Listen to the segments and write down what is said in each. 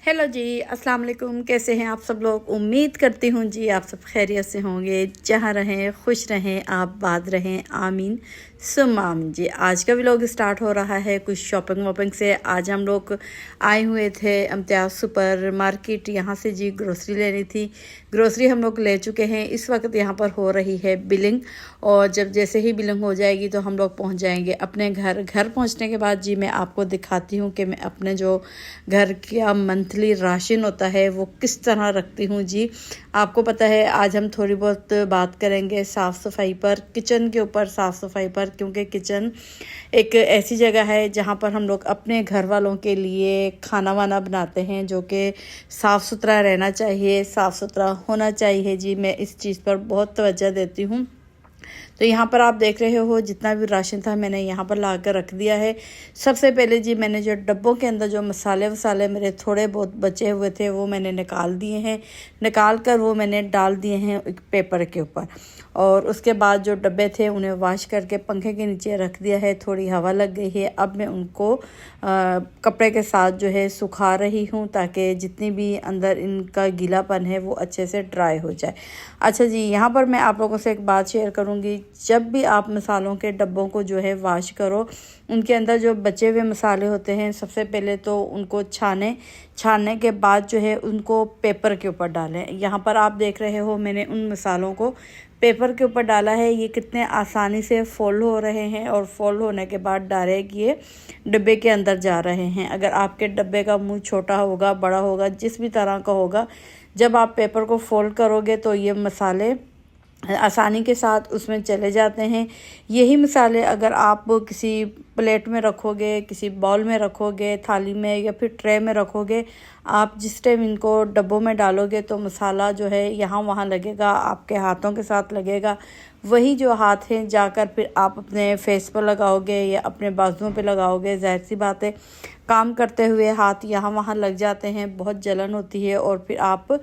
Hello जी, अस्सलाम वालेकुम। कैसे हैं आप सब लोग? उम्मीद करती हूँ जी आप सब खैरियत से होंगे। जहाँ रहें खुश रहें, आप बात रहें, आमीन सुम आमीन जी। आज का व्लॉग स्टार्ट हो रहा है कुछ शॉपिंग वॉपिंग से। आज हम लोग आए हुए थे इम्तियाज़ सुपर मार्केट, यहाँ से जी ग्रोसरी लेनी थी। ग्रोसरी हम लोग ले चुके हैं। इस वक्त यहाँ पर हो रही है बिलिंग, और जब जैसे ही बिलिंग हो जाएगी तो हम लोग पहुँच जाएंगे अपने घर। घर पहुँचने के बाद जी मैं आपको दिखाती हूँ कि मैं अपने जो घर का मंथली राशन होता है वो किस तरह रखती हूँ जी। आपको पता है आज हम थोड़ी बहुत बात करेंगे साफ़ सफाई पर, किचन के ऊपर साफ़ सफाई पर, क्योंकि किचन एक ऐसी जगह है जहाँ पर हम लोग अपने घर वालों के लिए खाना वाना बनाते हैं, जो कि साफ़ सुथरा रहना चाहिए, साफ़ सुथरा होना चाहिए जी। मैं इस चीज़ पर बहुत तवज्जो देती हूँ। तो यहाँ पर आप देख रहे हो जितना भी राशन था मैंने यहाँ पर ला कर रख दिया है। सबसे पहले जी मैंने जो डब्बों के अंदर जो मसाले वसाले मेरे थोड़े बहुत बचे हुए थे वो मैंने निकाल दिए हैं। निकाल कर वो मैंने डाल दिए हैं एक पेपर के ऊपर, और उसके बाद जो डब्बे थे उन्हें वॉश करके पंखे के नीचे रख दिया है। थोड़ी हवा लग गई है, अब मैं उनको कपड़े के साथ जो है सुखा रही हूँ, ताकि जितनी भी अंदर इनका गीलापन है वो अच्छे से ड्राई हो जाए। अच्छा जी, यहाँ पर मैं आप लोगों से एक बात शेयर करूँगी। जब भी आप मसालों के डब्बों को जो है वॉश करो, उनके अंदर जो बचे हुए मसाले होते हैं सबसे पहले तो उनको छानने के बाद जो है उनको पेपर के ऊपर डालें। यहाँ पर आप देख रहे हो मैंने उन मसालों को पेपर के ऊपर डाला है। ये कितने आसानी से फोल्ड हो रहे हैं, और फोल्ड होने के बाद डायरेक्ट ये डब्बे के अंदर जा रहे हैं। अगर आपके डब्बे का मुंह छोटा होगा, बड़ा होगा, जिस भी तरह का होगा, जब आप पेपर को फोल्ड करोगे तो ये मसाले आसानी के साथ उसमें चले जाते हैं। यही मसाले अगर आप किसी प्लेट में रखोगे, किसी बाउल में रखोगे, थाली में या फिर ट्रे में रखोगे, आप जिस टाइम इनको डब्बों में डालोगे तो मसाला जो है यहाँ वहाँ लगेगा, आपके हाथों के साथ लगेगा। वही जो हाथ हैं जाकर फिर आप अपने फेस पर लगाओगे या अपने बाजुओं पे लगाओगे। जाहिर सी बात है काम करते हुए हाथ यहाँ वहाँ लग जाते हैं, बहुत जलन होती है, और फिर आप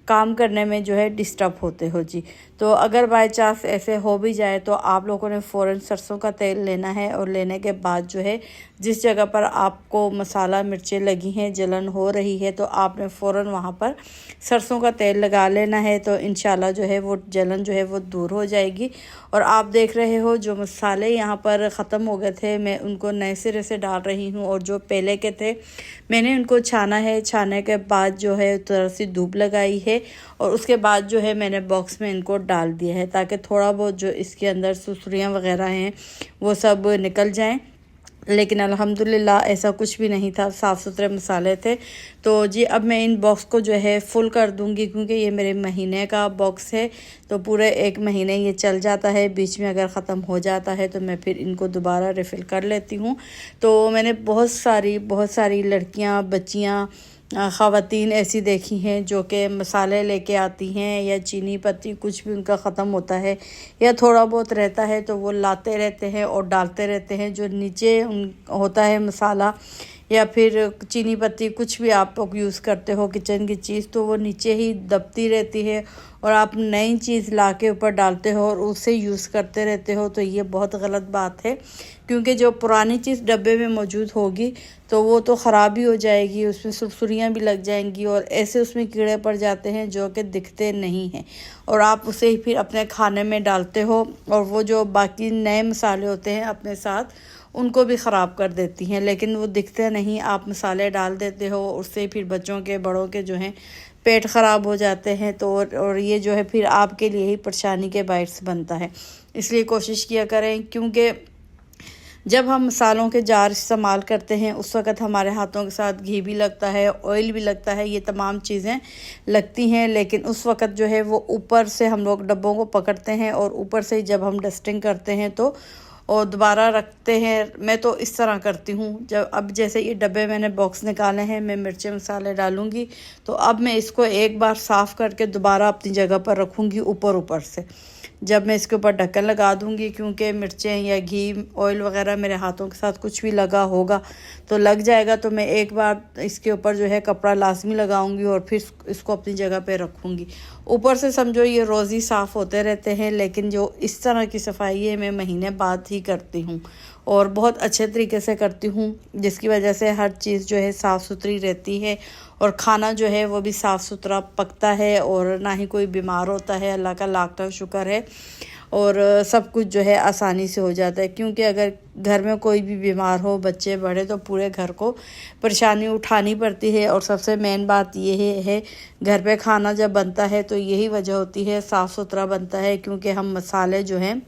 काम करने में जो है डिस्टर्ब होते हो जी। तो अगर बाय चांस ऐसे हो भी जाए तो आप लोगों ने फ़ौरन सरसों का तेल लेना है, और लेने के बाद जो है जिस जगह पर आपको मसाला मिर्चें लगी हैं, जलन हो रही है, तो आपने फ़ौरन वहाँ पर सरसों का तेल लगा लेना है। तो इंशाल्लाह जो है वो जलन जो है वो दूर हो जाएगी। और आप देख रहे हो जो मसाले यहाँ पर ख़त्म हो गए थे मैं उनको नए सिरे से डाल रही हूँ, और जो पहले के थे मैंने उनको छाना है। छाने के बाद जो है थोड़ा सी धूप लगाई है, और उसके बाद जो है मैंने बॉक्स में इनको डाल दिया है, ताकि थोड़ा बहुत जो इसके अंदर सुसुरियाँ वगैरह हैं वो सब निकल जाएं। लेकिन अल्हम्दुलिल्लाह ऐसा कुछ भी नहीं था, साफ़ सुथरे मसाले थे। तो जी अब मैं इन बॉक्स को जो है फुल कर दूंगी, क्योंकि ये मेरे महीने का बॉक्स है, तो पूरे 1 महीने ये चल जाता है। बीच में अगर ख़त्म हो जाता है तो मैं फिर इनको दोबारा रिफ़िल कर लेती हूँ। तो मैंने बहुत सारी लड़कियाँ, बच्चियाँ, ख़वातीन ऐसी देखी हैं जो कि मसाले लेके आती हैं, या चीनी पत्ती कुछ भी उनका ख़त्म होता है या थोड़ा बहुत रहता है तो वो लाते रहते हैं और डालते रहते हैं। जो नीचे होता है मसाला या फिर चीनी पत्ती कुछ भी आप लोग यूज़ करते हो किचन की चीज़, तो वो नीचे ही दबती रहती है, और आप नई चीज़ ला के ऊपर डालते हो और उसे यूज़ करते रहते हो। तो ये बहुत गलत बात है, क्योंकि जो पुरानी चीज़ डब्बे में मौजूद होगी तो वो तो ख़राब ही हो जाएगी, उसमें सुरसुरियाँ भी लग जाएंगी, और ऐसे उसमें कीड़े पड़ जाते हैं जो कि दिखते नहीं हैं, और आप उसे ही फिर अपने खाने में डालते हो, और वो जो बाकी नए मसाले होते हैं अपने साथ उनको भी ख़राब कर देती हैं। लेकिन वो दिखते नहीं, आप मसाले डाल देते हो, उससे फिर बच्चों के, बड़ों के जो हैं पेट ख़राब हो जाते हैं। तो और ये जो है फिर आपके लिए ही परेशानी के बायस बनता है। इसलिए कोशिश किया करें, क्योंकि जब हम मसालों के जार इस्तेमाल करते हैं उस वक़्त हमारे हाथों के साथ घी भी लगता है, ऑयल भी लगता है, ये तमाम चीज़ें लगती हैं। लेकिन उस वक़्त जो है वो ऊपर से हम लोग डब्बों को पकड़ते हैं, और ऊपर से जब हम डस्टिंग करते हैं तो और दोबारा रखते हैं। मैं तो इस तरह करती हूँ। जब अब जैसे ये डब्बे मैंने बॉक्स निकाले हैं, मैं मिर्चें मसाले डालूँगी, तो अब मैं इसको एक बार साफ़ करके दोबारा अपनी जगह पर रखूँगी ऊपर से। जब मैं इसके ऊपर ढक्कन लगा दूँगी, क्योंकि मिर्चें या घी, ऑयल वगैरह मेरे हाथों के साथ कुछ भी लगा होगा तो लग जाएगा, तो मैं एक बार इसके ऊपर जो है कपड़ा लाजमी लगाऊंगी और फिर इसको अपनी जगह पे रखूँगी। ऊपर से समझो ये रोज़ ही साफ़ होते रहते हैं, लेकिन जो इस तरह की सफाई है मैं महीने बाद ही करती हूँ। और बहुत अच्छे तरीके से करती हूँ, जिसकी वजह से हर चीज़ जो है साफ़ सुथरी रहती है और खाना जो है वो भी साफ़ सुथरा पकता है और ना ही कोई बीमार होता है। अल्लाह का लाख लाख शुक्र है। और सब कुछ जो है आसानी से हो जाता है, क्योंकि अगर घर में कोई भी बीमार हो, बच्चे बड़े, तो पूरे घर को परेशानी उठानी पड़ती है। और सबसे मेन बात ये है घर पे खाना जब बनता है तो यही वजह होती है, साफ़ सुथरा बनता है, क्योंकि हम मसाले जो हैं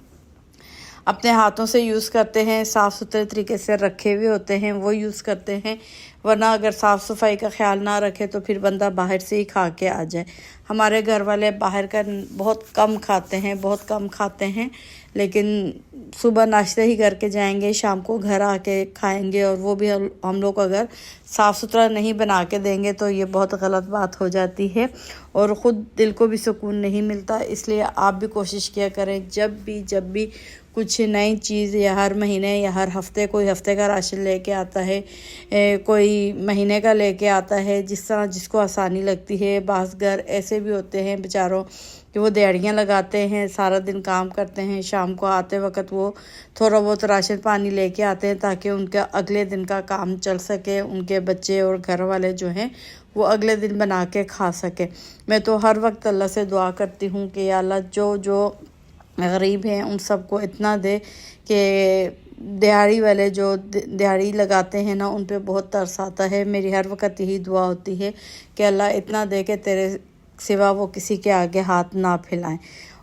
अपने हाथों से यूज़ करते हैं, साफ़ सुथरे तरीके से रखे हुए होते हैं वो यूज़ करते हैं। वरना अगर साफ़ सफाई का ख्याल ना रखे तो फिर बंदा बाहर से ही खा के आ जाए। हमारे घर वाले बाहर का बहुत कम खाते हैं, लेकिन सुबह नाश्ते ही करके जाएंगे, शाम को घर आके खाएंगे, और वो भी हम लोग अगर साफ़ सुथरा नहीं बना के देंगे तो ये बहुत गलत बात हो जाती है और ख़ुद दिल को भी सुकून नहीं मिलता। इसलिए आप भी कोशिश किया करें, जब भी कुछ नई चीज़, या हर महीने या हर हफ्ते, कोई हफ्ते का राशन लेके आता है, कोई महीने का लेके आता है, जिस तरह जिसको आसानी लगती है। बास घर ऐसे भी होते हैं बेचारों कि वो दिहाड़ियाँ लगाते हैं, सारा दिन काम करते हैं, शाम को आते वक्त वो थोड़ा बहुत राशन पानी लेके आते हैं ताकि उनका अगले दिन का काम चल सके, उनके बच्चे और घर वाले जो हैं वो अगले दिन बना के खा सके। मैं तो हर वक्त अल्लाह से दुआ करती हूँ कि या अल्लाह जो गरीब हैं उन सबको इतना दे कि दिहाड़ी वाले जो दिहाड़ी लगाते हैं ना, उन पे बहुत तरस आता है। मेरी हर वक्त यही दुआ होती है कि अल्लाह इतना दे कि तेरे सिवा वो किसी के आगे हाथ ना फैलाएं।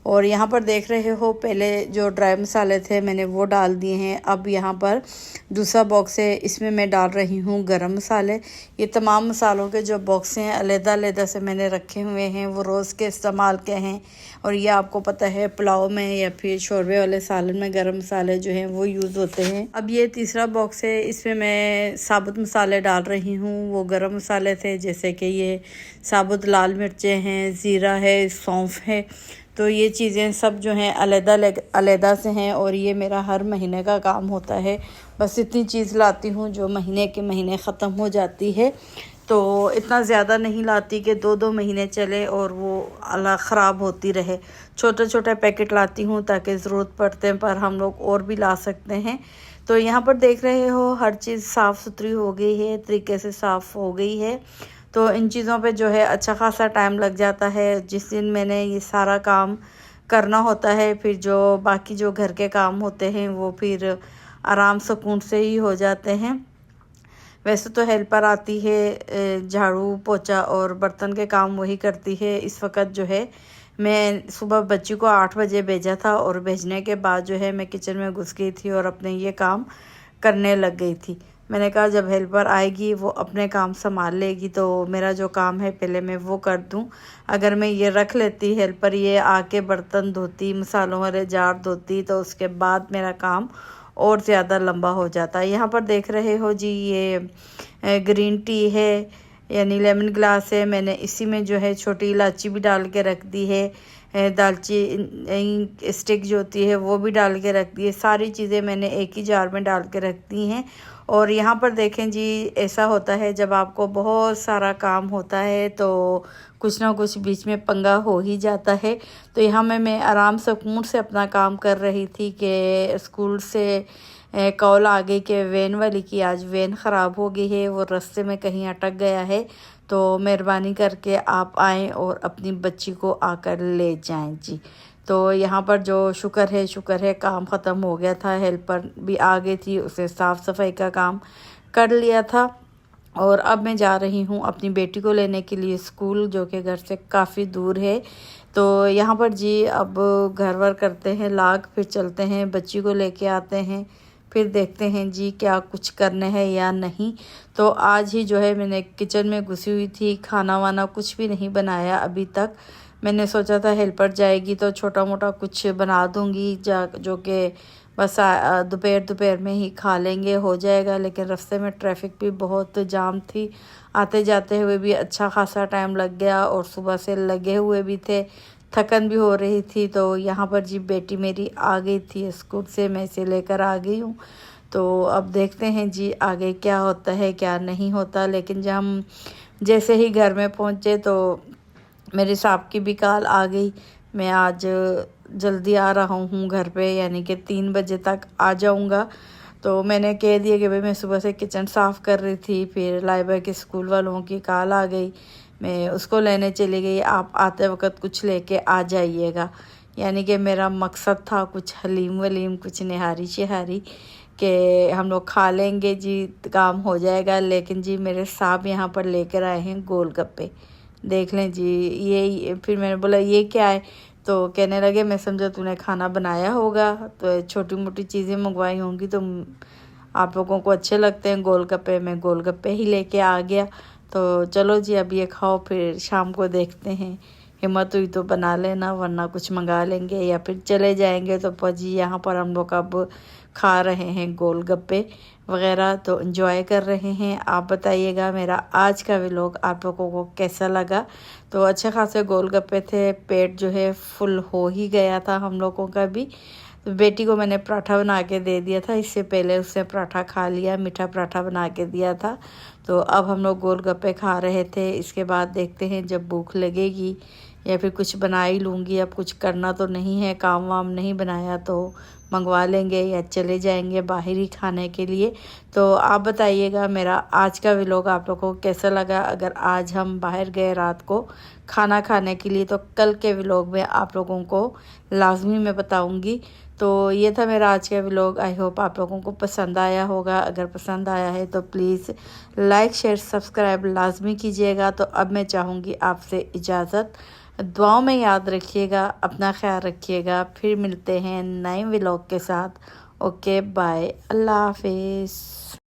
और यहाँ पर देख रहे हो, पहले जो ड्राई मसाले थे मैंने वो डाल दिए हैं। अब यहाँ पर दूसरा बॉक्स है, इसमें मैं डाल रही हूँ गरम मसाले। ये तमाम मसालों के जो बॉक्स हैं अलग-अलग से मैंने रखे हुए हैं, वो रोज़ के इस्तेमाल के हैं। और ये आपको पता है पुलाव में या फिर शोरबे वाले सालन में गरम मसाले जो हैं वो यूज़ होते हैं। अब ये तीसरा बॉक्स है, इसमें मैं साबुत मसाले डाल रही हूँ। वो गरम मसाले थे, जैसे कि ये साबुत लाल मिर्चें हैं, ज़ीरा है, सौंफ है। तो ये चीज़ें सब जो हैं अलग से हैं और ये मेरा हर महीने का काम होता है। बस इतनी चीज़ लाती हूँ जो महीने के महीने ख़त्म हो जाती है। तो इतना ज़्यादा नहीं लाती कि 2-2 महीने चले और वो ख़राब होती रहे। छोटे पैकेट लाती हूँ ताकि ज़रूरत पड़ते पर हम लोग और भी ला सकते हैं। तो यहाँ पर देख रहे हो हर चीज़ साफ़ सुथरी हो गई है, तरीके से साफ़ हो गई है। तो इन चीज़ों पे जो है अच्छा खासा टाइम लग जाता है। जिस दिन मैंने ये सारा काम करना होता है, फिर जो बाकी जो घर के काम होते हैं वो फिर आराम सुकून से ही हो जाते हैं। वैसे तो हेल्पर आती है, झाड़ू पोछा और बर्तन के काम वही करती है। इस वक्त जो है मैं सुबह बच्ची को 8 बजे भेजा था और भेजने के बाद जो है मैं किचन में घुस गई थी और अपने ये काम करने लग गई थी। मैंने कहा जब हेल्पर आएगी वो अपने काम संभाल लेगी, तो मेरा जो काम है पहले मैं वो कर दूं। अगर मैं ये रख लेती, हेल्पर ये आके बर्तन धोती, मसालों वाले जार धोती, तो उसके बाद मेरा काम और ज़्यादा लंबा हो जाता है। यहाँ पर देख रहे हो जी, ये ग्रीन टी है, यानी लेमन ग्लास है। मैंने इसी में जो है छोटी इलायची भी डाल के रख दी है, दालचीनी स्टिक जो होती है वो भी डाल के रख दी है। सारी चीज़ें मैंने एक ही जार में डाल के रख दी हैं। और यहाँ पर देखें जी, ऐसा होता है जब आपको बहुत सारा काम होता है तो कुछ ना कुछ बीच में पंगा हो ही जाता है। तो यहाँ मैं आराम सुकून से अपना काम कर रही थी कि स्कूल से कॉल आ गई कि वैन वाली की आज वैन ख़राब हो गई है, वो रास्ते में कहीं अटक गया है, तो मेहरबानी करके आप आएँ और अपनी बच्ची को आकर ले जाएं जी। तो यहाँ पर जो शुक्र है काम ख़त्म हो गया था। हेल्पर भी आ गई थी, उसे साफ़ सफाई का काम कर लिया था। और अब मैं जा रही हूँ अपनी बेटी को लेने के लिए स्कूल, जो कि घर से काफ़ी दूर है। तो यहाँ पर जी अब घर वर करते हैं लाग, फिर चलते हैं बच्ची को लेके आते हैं, फिर देखते हैं जी क्या कुछ करने हैं या नहीं। तो आज ही जो है मैंने किचन में घुसी हुई थी, खाना वाना कुछ भी नहीं बनाया अभी तक। मैंने सोचा था हेल्पर जाएगी तो छोटा मोटा कुछ बना दूंगी जो कि बस दोपहर में ही खा लेंगे, हो जाएगा। लेकिन रास्ते में ट्रैफिक भी बहुत जाम थी, आते जाते हुए भी अच्छा खासा टाइम लग गया और सुबह से लगे हुए भी थे, थकन भी हो रही थी। तो यहाँ पर जी बेटी मेरी आ गई थी स्कूल से, मैं इसे लेकर आ गई हूँ। तो अब देखते हैं जी आगे क्या होता है क्या नहीं होता। लेकिन जब हम जैसे ही घर में पहुँचे तो मेरे साहब की भी कॉल आ गई, मैं आज जल्दी आ रहा हूँ घर पे, यानी कि 3 बजे तक आ जाऊँगा। तो मैंने कह दिया कि भाई मैं सुबह से किचन साफ़ कर रही थी, फिर लाइबा के स्कूल वालों की कॉल आ गई, मैं उसको लेने चली गई, आप आते वक्त कुछ लेके आ जाइएगा। यानी कि मेरा मकसद था कुछ हलीम वलीम, कुछ निहारी शिहारी कि हम लोग खा लेंगे जी, काम हो जाएगा। लेकिन जी मेरे साहब यहाँ पर लेकर आए हैं गोलगप्पे, देख लें जी। ये फिर मैंने बोला ये क्या है, तो कहने लगे मैं समझा तूने खाना बनाया होगा, तो छोटी मोटी चीज़ें मंगवाई होंगी तो आप लोगों को अच्छे लगते हैं गोलगप्पे, मैं गोलगप्पे ही लेके आ गया। तो चलो जी अब ये खाओ, फिर शाम को देखते हैं, हिम्मत हुई तो बना लेना, वरना कुछ मंगा लेंगे या फिर चले जाएंगे। तो पजी यहाँ पर हम लोग अब खा रहे हैं गोलगप्पे वगैरह, तो एंजॉय कर रहे हैं। आप बताइएगा मेरा आज का व्लॉग आप लोगों को कैसा लगा। तो अच्छे खासे गोलगप्पे थे, पेट जो है फुल हो ही गया था हम लोगों का भी। तो बेटी को मैंने पराठा बना के दे दिया था, इससे पहले उसने पराठा खा लिया, मीठा पराठा बना के दिया था। तो अब हम लोग गोलगप्पे खा रहे थे। इसके बाद देखते हैं जब भूख लगेगी या फिर कुछ बना ही लूँगी। अब कुछ करना तो नहीं है, काम वाम नहीं बनाया तो मंगवा लेंगे या चले जाएंगे बाहर ही खाने के लिए। तो आप बताइएगा मेरा आज का व्लॉग आप लोगों को कैसा लगा। अगर आज हम बाहर गए रात को खाना खाने के लिए, तो कल के व्लॉग में आप लोगों को लाजमी मैं बताऊंगी। तो ये था मेरा आज का व्लॉग। आई होप आप लोगों को पसंद आया होगा। अगर पसंद आया है तो प्लीज़ लाइक शेयर सब्सक्राइब लाजमी कीजिएगा। तो अब मैं चाहूँगी आपसे इजाज़त, दुआओं में याद रखिएगा, अपना ख्याल रखिएगा। फिर मिलते हैं नए व्लॉग के साथ। ओके बाय, अल्लाह हाफिज़।